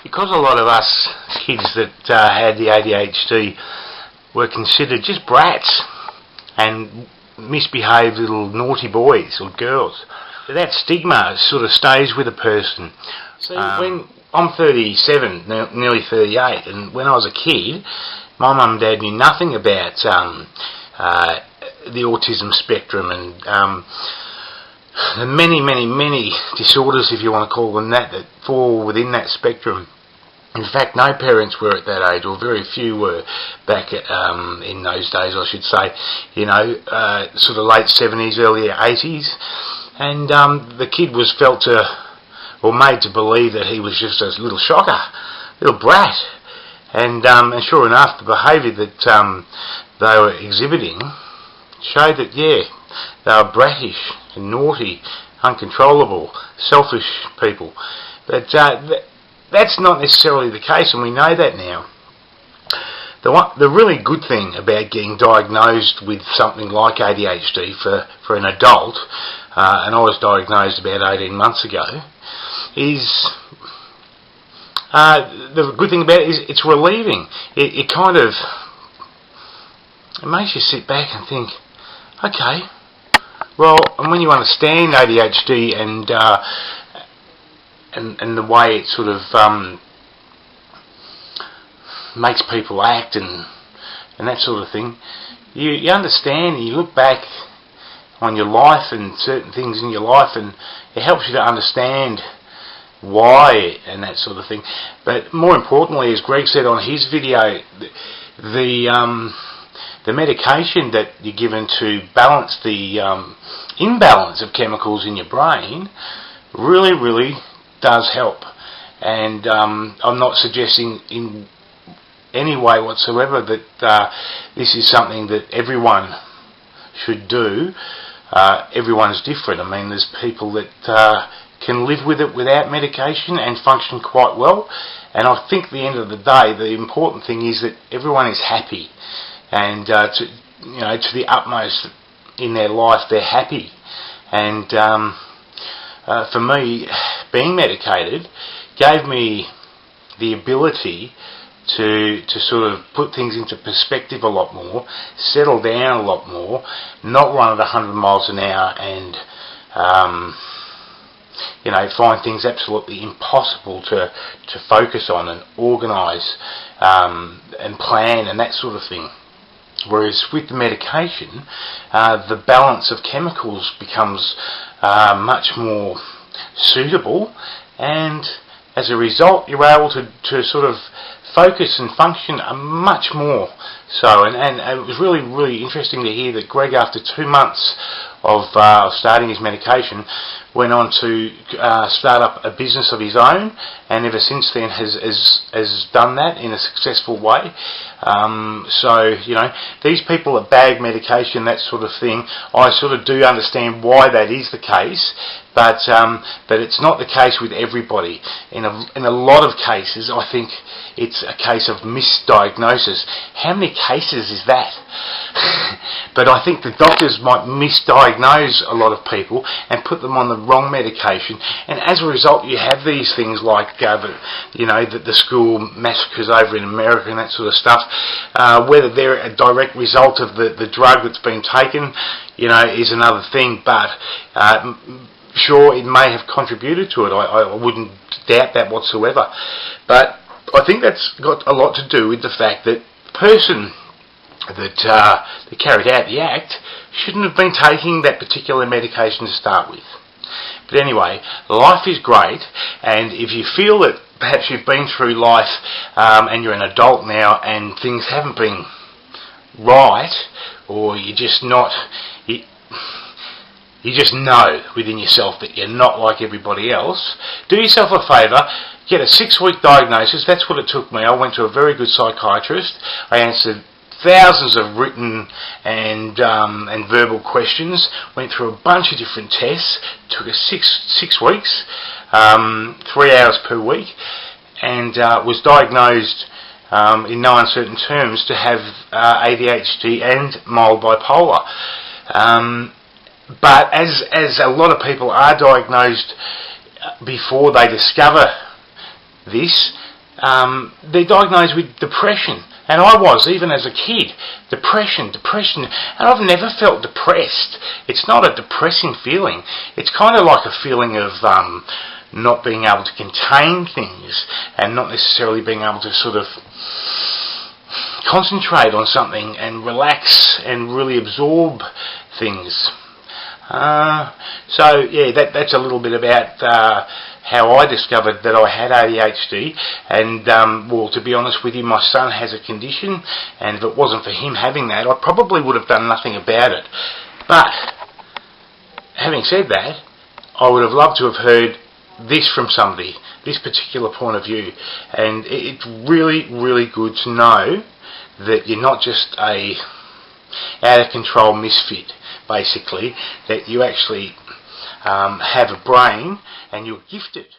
Because a lot of us kids that had the ADHD were considered just brats and misbehaved little naughty boys or girls, that stigma sort of stays with a person. See, when I'm 37, nearly 38, and when I was a kid, my mum and dad knew nothing about the autism spectrum and the many disorders, if you want to call them that fall within that spectrum. In fact, no parents were at that age, or very few were back in those days, I should say, sort of late 70s, early 80s. And the kid was made to believe that he was just a little shocker, little brat. And sure enough, the behaviour that they were exhibiting showed that, yeah, they were bratish and naughty, uncontrollable, selfish people. But that's not necessarily the case, and we know that now. The really good thing about getting diagnosed with something like ADHD for an adult, and I was diagnosed about 18 months ago, is the good thing about it is it's relieving. It kind of makes you sit back and think, okay, well, and when you understand ADHD and the way it sort of makes people act and that sort of thing, you understand and you look back on your life and certain things in your life, and it helps you to understand why and that sort of thing. But more importantly, as Greg said on his video, the medication that you're given to balance the imbalance of chemicals in your brain really does help. And I'm not suggesting in any way whatsoever that this is something that everyone should do. Everyone's different. I mean, there's people that can live with it without medication and function quite well. And I think at the end of the day, the important thing is that everyone is happy, and to the utmost in their life, they're happy. And for me, being medicated gave me the ability to sort of put things into perspective a lot more, settle down a lot more, not run at 100 miles an hour and find things absolutely impossible to focus on and organise and plan and that sort of thing. Whereas with the medication, the balance of chemicals becomes much more suitable, and as a result you're able to sort of focus and function much more so. And it was really interesting to hear that Greg, after 2 months of starting his medication, went on to start up a business of his own, and ever since then has done that in a successful way. So these people that bag medication, that sort of thing, I sort of do understand why that is the case, but it's not the case with everybody. In a lot of cases, I think it's a case of misdiagnosis. How many cases is that? But I think the doctors might misdiagnose a lot of people and put them on the wrong medication, and as a result you have these things like the school massacres over in America and that sort of stuff. Whether they're a direct result of the drug that's been taken, is another thing, but sure, it may have contributed to it. I wouldn't doubt that whatsoever. But I think that's got a lot to do with the fact that the person that carried out the act shouldn't have been taking that particular medication to start with. But anyway, life is great, and if you feel that perhaps you've been through life and you're an adult now and things haven't been right, or you're just not, you just know within yourself that you're not like everybody else, do yourself a favour, get a 6-week diagnosis. That's what it took me. I went to a very good psychiatrist. I answered thousands of written and verbal questions, went through a bunch of different tests, took us six weeks, 3 hours per week, and was diagnosed in no uncertain terms to have ADHD and mild bipolar. But as a lot of people are diagnosed before they discover this, they're diagnosed with depression. And I was, even as a kid. Depression. And I've never felt depressed. It's not a depressing feeling. It's kind of like a feeling of not being able to contain things and not necessarily being able to sort of concentrate on something and relax and really absorb things. So yeah, that's a little bit about how I discovered that I had ADHD. And well, to be honest with you, my son has a condition, and if it wasn't for him having that, I probably would have done nothing about it. But having said that, I would have loved to have heard this from somebody, this particular point of view. And it's really, really good to know that you're not just a out of control misfit, basically, that you actually have a brain and you're gifted.